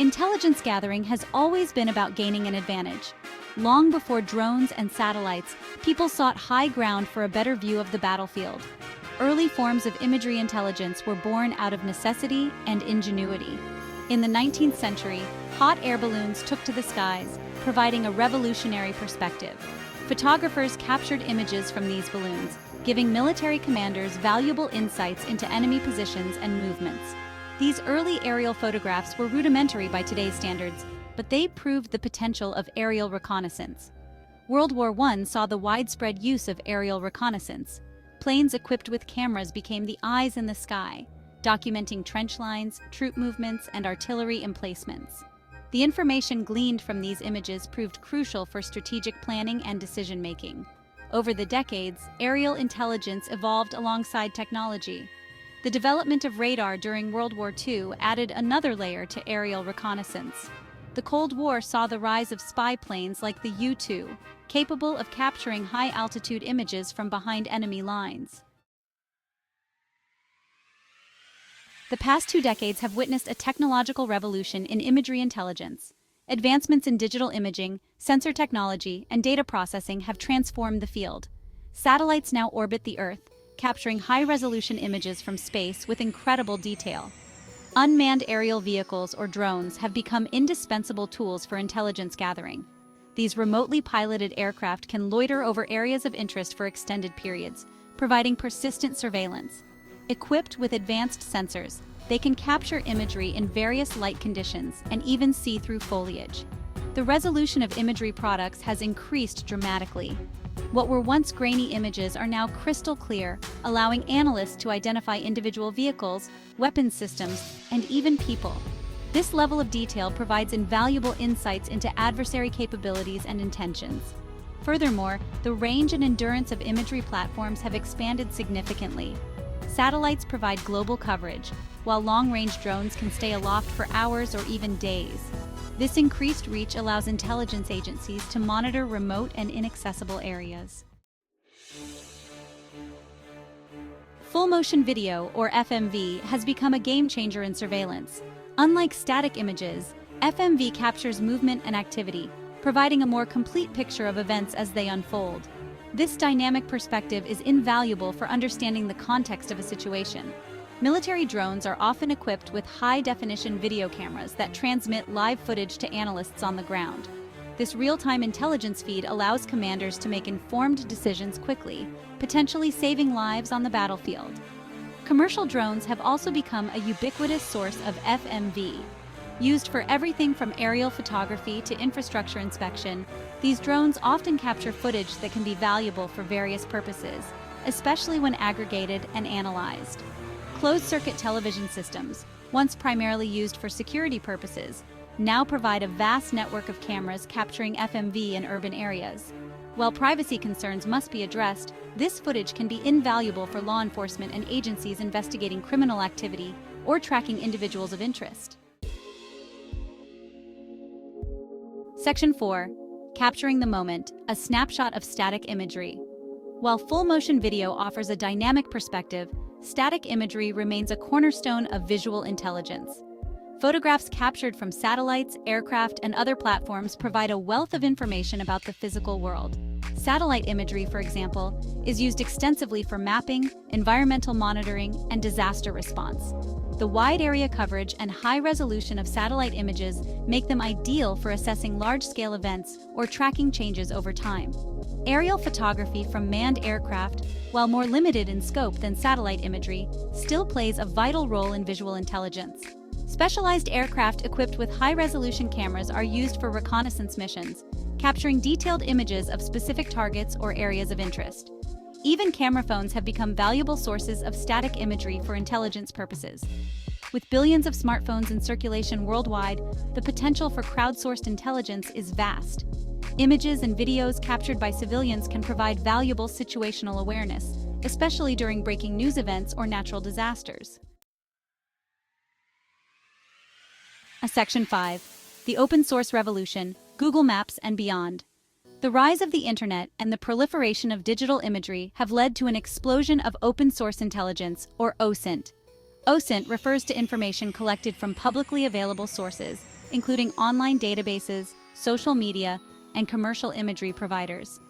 Intelligence gathering has always been about gaining an advantage. Long before drones and satellites, people sought high ground for a better view of the battlefield. Early forms of imagery intelligence were born out of necessity and ingenuity. In the 19th century, hot air balloons took to the skies, providing a revolutionary perspective. Photographers captured images from these balloons, giving military commanders valuable insights into enemy positions and movements. These early aerial photographs were rudimentary by today's standards, but they proved the potential of aerial reconnaissance. World War I saw the widespread use of aerial reconnaissance. Planes equipped with cameras became the eyes in the sky, documenting trench lines, troop movements, and artillery emplacements. The information gleaned from these images proved crucial for strategic planning and decision-making. Over the decades, aerial intelligence evolved alongside technology. The development of radar during World War II added another layer to aerial reconnaissance. The Cold War saw the rise of spy planes like the U-2, capable of capturing high-altitude images from behind enemy lines. The past 2 decades have witnessed a technological revolution in imagery intelligence. Advancements in digital imaging, sensor technology, and data processing have transformed the field. Satellites now orbit the Earth, capturing high-resolution images from space with incredible detail. Unmanned aerial vehicles or drones have become indispensable tools for intelligence gathering. These remotely piloted aircraft can loiter over areas of interest for extended periods, providing persistent surveillance. Equipped with advanced sensors, they can capture imagery in various light conditions and even see through foliage. The resolution of imagery products has increased dramatically. What were once grainy images are now crystal clear, allowing analysts to identify individual vehicles, weapons systems, and even people. This level of detail provides invaluable insights into adversary capabilities and intentions. Furthermore, the range and endurance of imagery platforms have expanded significantly. Satellites provide global coverage, while long-range drones can stay aloft for hours or even days. This increased reach allows intelligence agencies to monitor remote and inaccessible areas. Full-motion video, or FMV, has become a game-changer in surveillance. Unlike static images, FMV captures movement and activity, providing a more complete picture of events as they unfold. This dynamic perspective is invaluable for understanding the context of a situation. Military drones are often equipped with high-definition video cameras that transmit live footage to analysts on the ground. This real-time intelligence feed allows commanders to make informed decisions quickly, potentially saving lives on the battlefield. Commercial drones have also become a ubiquitous source of FMV. Used for everything from aerial photography to infrastructure inspection, these drones often capture footage that can be valuable for various purposes, especially when aggregated and analyzed. Closed-circuit television systems, once primarily used for security purposes, now provide a vast network of cameras capturing FMV in urban areas. While privacy concerns must be addressed, this footage can be invaluable for law enforcement and agencies investigating criminal activity or tracking individuals of interest. Section 4. Capturing the moment, a snapshot of static imagery. While full-motion video offers a dynamic perspective, static imagery remains a cornerstone of visual intelligence. Photographs captured from satellites, aircraft, and other platforms provide a wealth of information about the physical world. Satellite imagery, for example, is used extensively for mapping, environmental monitoring, and disaster response. The wide area coverage and high resolution of satellite images make them ideal for assessing large-scale events or tracking changes over time. Aerial photography from manned aircraft, while more limited in scope than satellite imagery, still plays a vital role in visual intelligence. Specialized aircraft equipped with high-resolution cameras are used for reconnaissance missions, capturing detailed images of specific targets or areas of interest. Even camera phones have become valuable sources of static imagery for intelligence purposes. With billions of smartphones in circulation worldwide, the potential for crowdsourced intelligence is vast. Images and videos captured by civilians can provide valuable situational awareness, especially during breaking news events or natural disasters. Section 5. The Open Source Revolution, Google Maps and Beyond. The rise of the Internet and the proliferation of digital imagery have led to an explosion of open-source intelligence, or OSINT. OSINT refers to information collected from publicly available sources, including online databases, social media, and commercial imagery providers.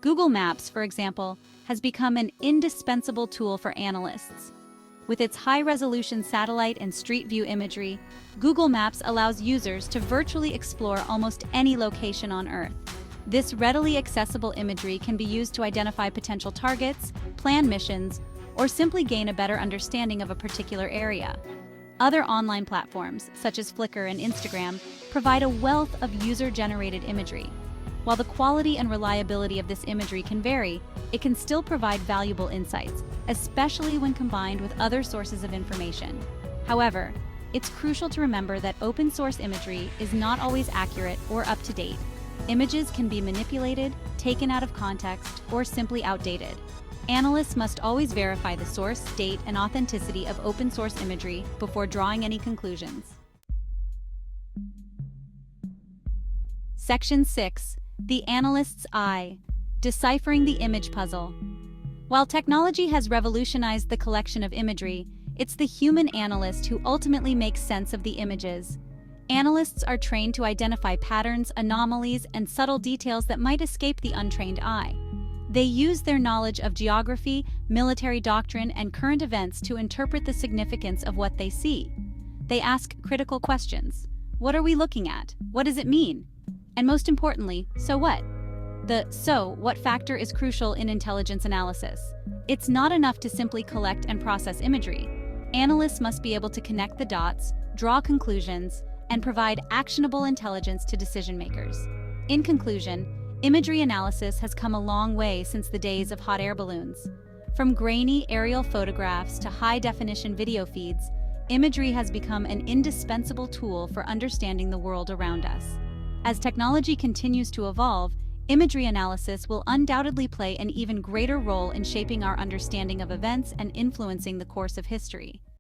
Google Maps, for example, has become an indispensable tool for analysts. With its high-resolution satellite and street view imagery, Google Maps allows users to virtually explore almost any location on Earth. This readily accessible imagery can be used to identify potential targets, plan missions, or simply gain a better understanding of a particular area. Other online platforms, such as Flickr and Instagram, provide a wealth of user-generated imagery. While the quality and reliability of this imagery can vary, it can still provide valuable insights, especially when combined with other sources of information. However, it's crucial to remember that open-source imagery is not always accurate or up-to-date. Images can be manipulated, taken out of context, or simply outdated. Analysts must always verify the source, date, and authenticity of open-source imagery before drawing any conclusions. Section 6. The Analyst's Eye. Deciphering the image puzzle. While technology has revolutionized the collection of imagery, it's the human analyst who ultimately makes sense of the images. Analysts are trained to identify patterns, anomalies, and subtle details that might escape the untrained eye. They use their knowledge of geography, military doctrine, and current events to interpret the significance of what they see. They ask critical questions. What are we looking at? What does it mean? And most importantly, so what? The so what factor is crucial in intelligence analysis. It's not enough to simply collect and process imagery. Analysts must be able to connect the dots, draw conclusions, and provide actionable intelligence to decision makers. In conclusion, imagery analysis has come a long way since the days of hot air balloons. From grainy aerial photographs to high-definition video feeds, imagery has become an indispensable tool for understanding the world around us. As technology continues to evolve, imagery analysis will undoubtedly play an even greater role in shaping our understanding of events and influencing the course of history.